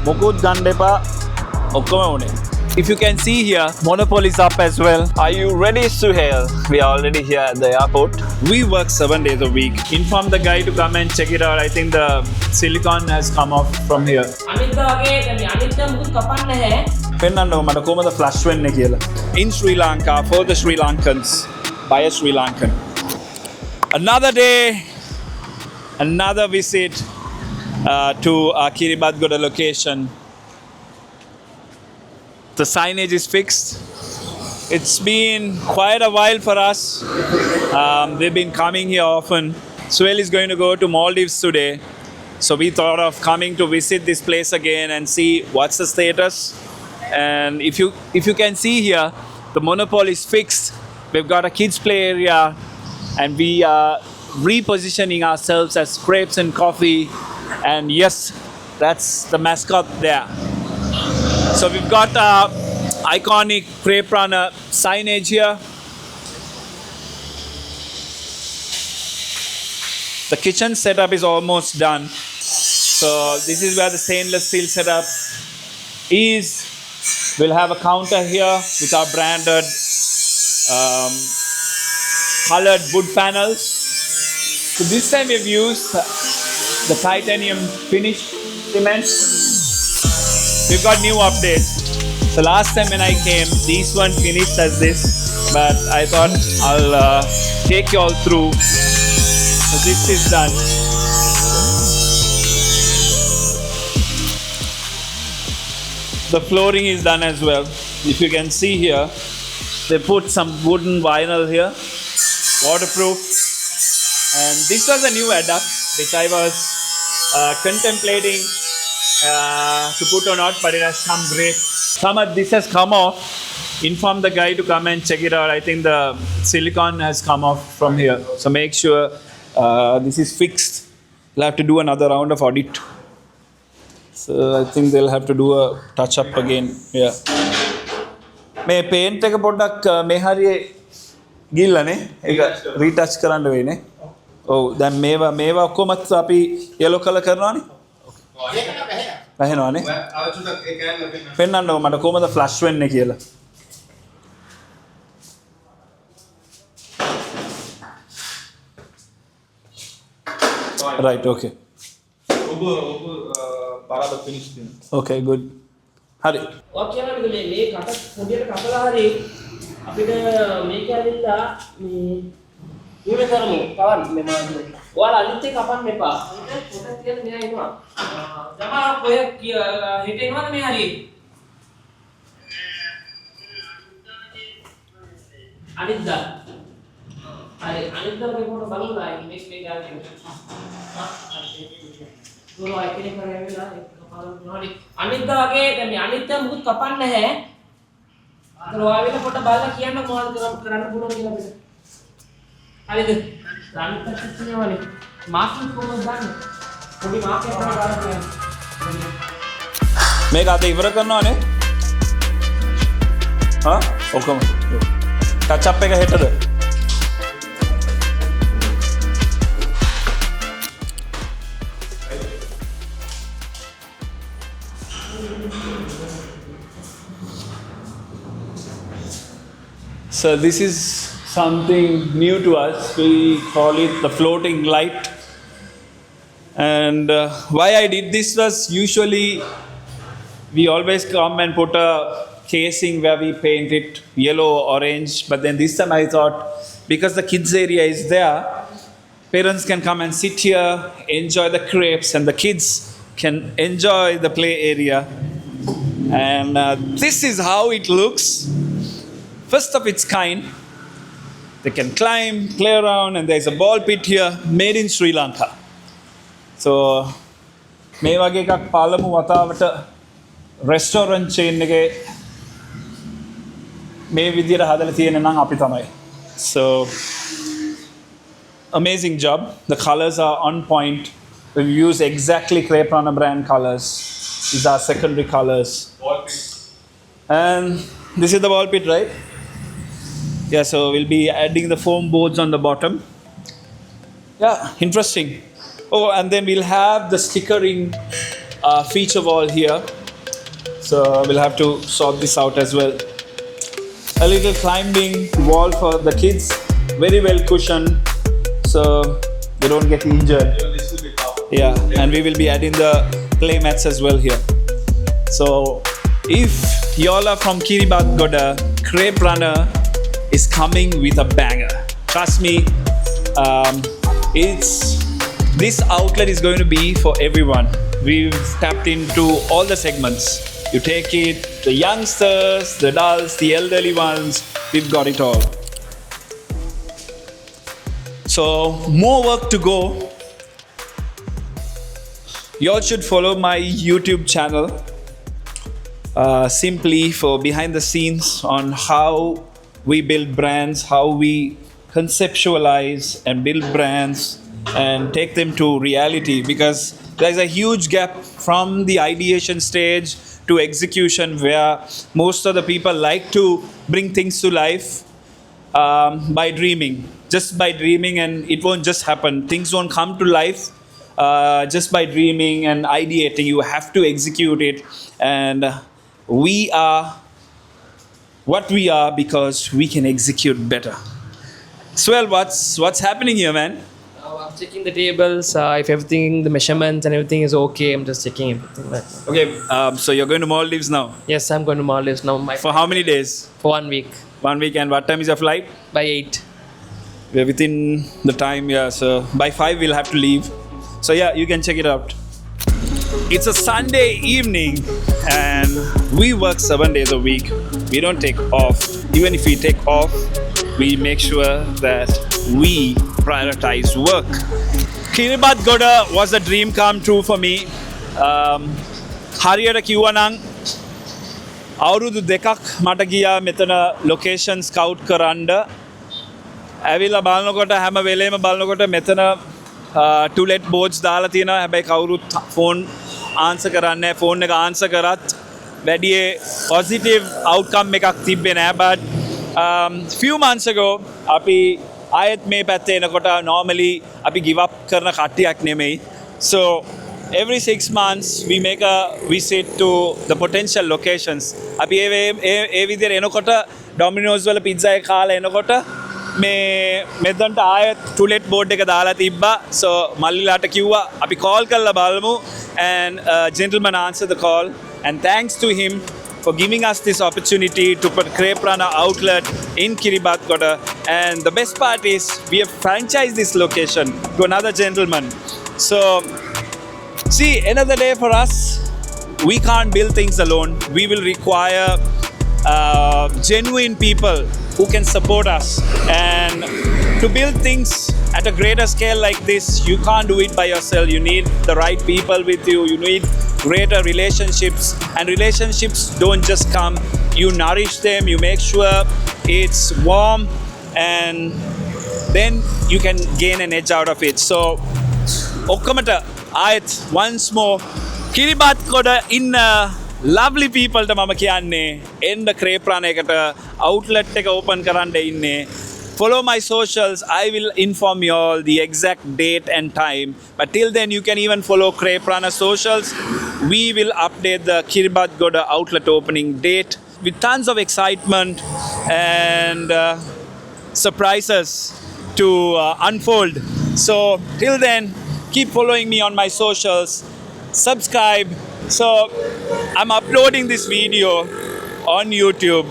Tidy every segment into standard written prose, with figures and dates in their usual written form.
මොකුත් ගන්න එපා. ඔක්කොම උනේ. If you can see here, Monopoly is up as well. Are you ready to hail? We are already here at the airport. We work 7 days a week. Inform the guy to come and check it out. I think the silicon has come off from here. පෙන්නන්නකො මට කොහමද flash වෙන්නේ කියලා. In Sri Lanka for the Sri Lankans by a Sri Lankan. Another day, another visit to our Kiribati location. The signage is fixed. It's been quite a while for us. We've been coming here often. Suel is going to go to Maldives today. So we thought of coming to visit this place again and see what's the status. And if you can see here, the Monopoly is fixed. We've got a kids play area and we are repositioning ourselves as crepes and coffee. And yes, that's the mascot there. So we've got iconic Crepe runner signage here. The kitchen setup is almost done. So this is where the stainless steel setup is. We'll have a counter here with our branded colored wood panels. So this time we've used the titanium finish cement. We've got new updates. So last time when I came, these weren't finished as this, but I thought I'll take you all through. So this is done. The flooring is done as well. If you can see here, they put some wooden vinyl here, waterproof. And this was a new adduct which I was contemplating to put or not, but it has come great. Some of this has come off. Inform the guy to come and check it out. I think the silicon has come off from here. So make sure this is fixed. We'll have to do another round of audit. So I think they'll have to do a touch up again. Yeah. මේ paint එක පොඩ්ඩක් මේ හරියේ ගිල්ලානේ. ඒක retouch කරන්න වෙයි නේ. ඔව් දැන් මේවා ඔක්කොමත් අපි yellow color කරනවානේ. වැහෙනවානේ. පෙන්නන්නකො මට කොහමද ෆ්ලෂ් වෙන්නේ කියලා. Right, okay. Okay, good. Hari. ඔක් කියනවා මේ කට පොඩියට කපලා හරි අපිට මේක ඇවිල්ලා මේ කරමු. තවත් මේ මාගේ. ඔයාලා අනිත් එක කපන්න එපා. ඒක පොඩක් තියලා මෙයා එනවා. තමා ඔය හිට එනවද මේ හරියේ? අනිද්දා. හරි අනිද්දා මේ පොඩ බලලා මේක ගන්න. දුරෝ එකේ කරේවිලා හරි අනිද්දා වගේ දැන් මේ අනිද්දා මුකුත් කපන්න නැහැ. අතන ඔයාලා පොඩ බලලා කියන්න මොනවද කරන්න පුළුවන් කියලා අපිට. හරිද? අනිද්දා කිව්වනේ මාස්ක් කොහොමද දාන්නේ? පොඩි මාස්ක් එකක් දාලා කියන්න. මේක අද ඉවර කරනවානේ. හා? ඔක්කොම. ටච් අප් එක හෙටද? So this is something new to us. We call it the floating light. And why I did this was usually we always come and put a casing where we paint it yellow, orange. But then this time I thought because the kids area is there, parents can come and sit here, enjoy the crepes, and the kids can enjoy the play area. And this is how it looks. First of its kind. They can climb, play around, and there's a ball pit here made in Sri Lanka. So මේ වගේ එකක් පළමු වතාවට restaurant chain එකේ මේ විදියට හදලා තියෙන නම් අපි තමයි. So amazing job. The colors are on point. We use exactly Crepe Runner brand colors. These are secondary colors. Ball pit. And this is the ball pit, right? Yeah, so we'll be adding the foam boards on the bottom. Yeah, interesting. Oh, and then we'll have the stickering feature wall here. So we'll have to sort this out as well. A little climbing wall for the kids, very well cushioned, so they don't get injured. Yeah, and we will be adding the play mats as well here. So if y'all are from Kiribati Goda, Crepe Runner is coming with a banger. Trust me, this outlet is going to be for everyone. We've tapped into all the segments. You take it, the youngsters, the adults, the elderly ones, we've got it all. So, more work to go. You all should follow my YouTube channel simply for behind the scenes on how we build brands, how we conceptualize and build brands and take them to reality, because there's a huge gap from the ideation stage to execution, where most of the people like to bring things to life by dreaming, just by dreaming, and it won't just happen. Things won't come to life just by dreaming and ideating. You have to execute it, and we are what we are because we can execute better. Swell, what's happening here, man? I'm checking the tables, if everything, the measurements and everything is okay. I'm just checking everything. Okay, so you're going to Maldives now. Yes, I'm going to Maldives now. For how many days? For 1 week. 1 week, and what time is your flight? By 8. We're within the time, yeah. So by 5 we'll have to leave. So yeah, you can check it out. It's a Sunday evening, and we work 7 days a week. We don't take off. Even if we take off, we make sure that we prioritize work. Kiribati Goda was a dream come true for me. හරියට කිව්වා නම් අවුරුදු දෙකක් මට ගියා මෙතන location scout කරන්න. ඇවිල්ලා බලනකොට හැම වෙලේම බලනකොට මෙතන ටුලෙට් බෝඩ්ස් දාලා තියෙනවා. හැබැයි කවුරුත් ෆෝන් ආන්සර් කරන්නේ නැහැ. ෆෝන් එක ආන්සර් කරත් වැඩි පොසිටිව් අවුට්කම් එකක් තිබ්බේ නැහැ. but few months ago අපි ආයෙත් මේ පැත්තේ එනකොට normally අපි give up කරන කට්ටියක් නෙමෙයි. So every 6 months we make a visit to the potential locations. අපි ඒ විදිහට එනකොට Domino's වල pizza එක කාලා එනකොට මේ මෙතනට ආයෙත් ටුලෙට් බෝඩ් එක දාලා තිබ්බා. So මල්ලිලාට කිව්වා අපි call කරලා බලමු, and a gentleman answered the call, and thanks to him for giving us this opportunity to put Crepe Runner outlet in Kiribati Goda. And the best part is we have franchised this location to another gentleman. So see, end of the day for us, we can't build things alone. We will require genuine people who can support us. And to build things at a greater scale like this, you can't do it by yourself. You need the right people with you. You need greater relationships. And relationships don't just come. You nourish them. You make sure it's warm. And then you can gain an edge out of it. So, Okkamata, once more, Kiribati Goda in lovely people to mama kiyanne end Crepe Runner ekata outlet එක open කරන්න ඉන්නේ. Follow my socials. I will inform you all the exact date and time. But till then, you can even follow Crepe Runner socials. We will update the Kiribati Goda outlet opening date with tons of excitement and surprises to unfold. So till then, keep following me on my socials. Subscribe. So I'm uploading this video on YouTube,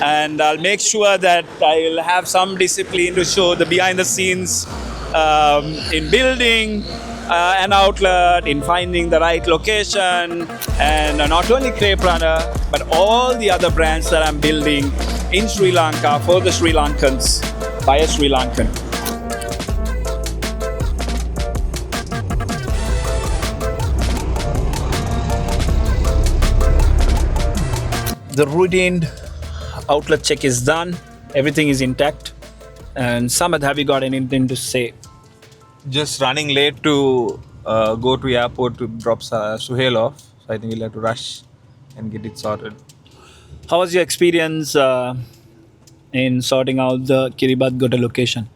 and I'll make sure that I'll have some discipline to show the behind the scenes in building an outlet, in finding the right location, and not only Crepe Runner, but all the other brands that I'm building in Sri Lanka for the Sri Lankans by a Sri Lankan. The routine outlet check is done. Everything is intact. And Samad, have you got anything to say? Just running late to go to airport to drop Suhail off. So I think we'll have to rush and get it sorted. How was your experience in sorting out the Kiribati Goda location?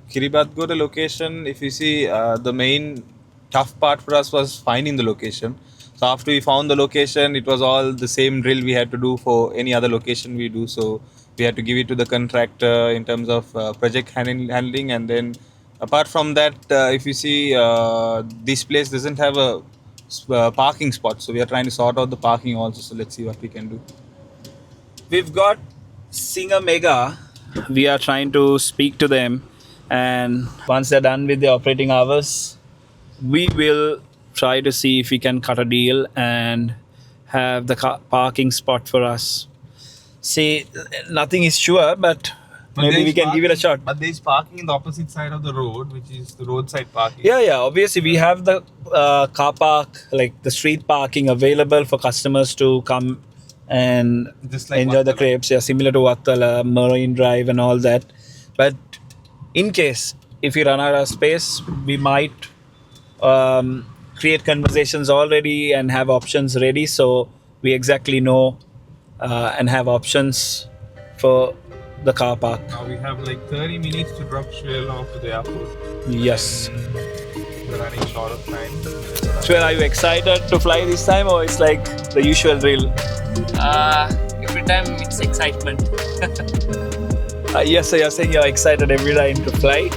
Kiribati Goda location, if you see, the main tough part for us was finding the location. So after we found the location, it was all the same drill we had to do for any other location we do. So we had to give it to the contractor in terms of project handling, and then apart from that, if you see, this place doesn't have a parking spot, so we are trying to sort out the parking also. So let's see what we can do. We've got Singer Mega. We are trying to speak to them, and once they're done with the operating hours, we will try to see if we can cut a deal and have the parking spot for us. See, nothing is sure, but maybe we can give it a shot. But there's parking in the opposite side of the road, which is the roadside parking. Yeah. Obviously, we have the car park, like the street parking, available for customers to come and Just like enjoy the Vattala. crepes. Yeah, similar to Vattala, Marine Drive, and all that. But in case if we run out of space, we might create conversations already and have options ready, so we exactly know and have options for the car park. Now we have like 30 minutes to drop Shriel off to the airport. Yes. We're running short of time. Well, are you excited to fly this time, or it's like the usual drill? Every time it's excitement. Yes, so you're saying you're excited every time to fly?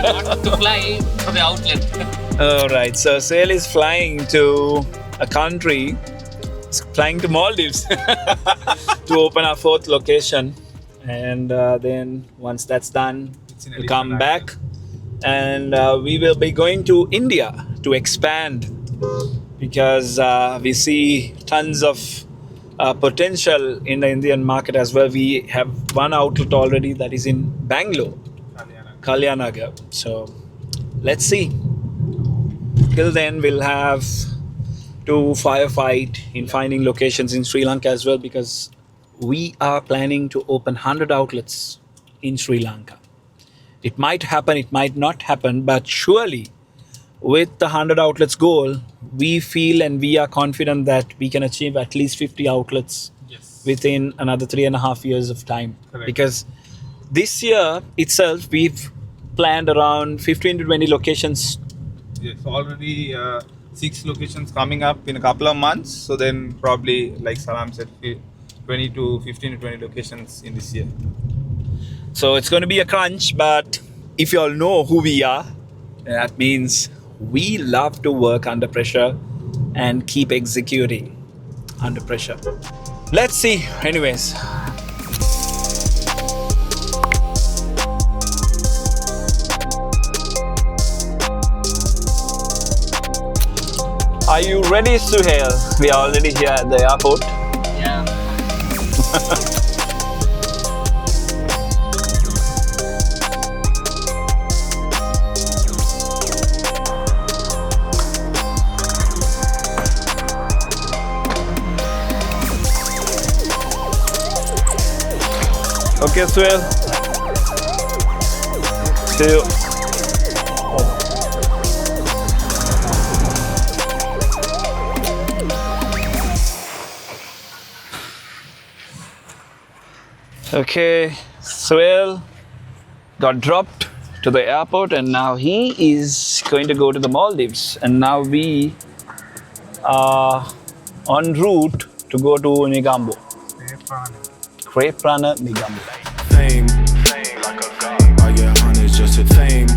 Not to fly for the outlet. Alright, so Suhail is flying to a country, he's flying to Maldives to open our 4th location. And then once that's done, we'll come back, and we will be going to India to expand, because we see tons of potential in the Indian market as well. We have one outlet already that is in Bangalore, Kalyanagar. So let's see. Till then, we'll have to firefight in finding locations in Sri Lanka as well, because we are planning to open 100 outlets in Sri Lanka. It might happen, it might not happen, but surely with the 100 outlets goal, we feel and we are confident that we can achieve at least 50 outlets within another 3.5 years of time. Correct. Because this year itself, we've planned around 15 to 20 locations. Yes, already 6 locations coming up in a couple of months. So then probably, like Salam said, 15 to 20 locations in this year. So it's going to be a crunch, but if you all know who we are, that means we love to work under pressure and keep executing under pressure. Let's see. Anyways. Are you ready, Suhail? We are already here at the airport. Yeah. Okay, Suhail. See you. Okay, Suhail got dropped to the airport, and now he is going to go to the Maldives. And now we are en route to go to Negombo. Crepe Nigambo. Fame, oh yeah, honey's just a fame.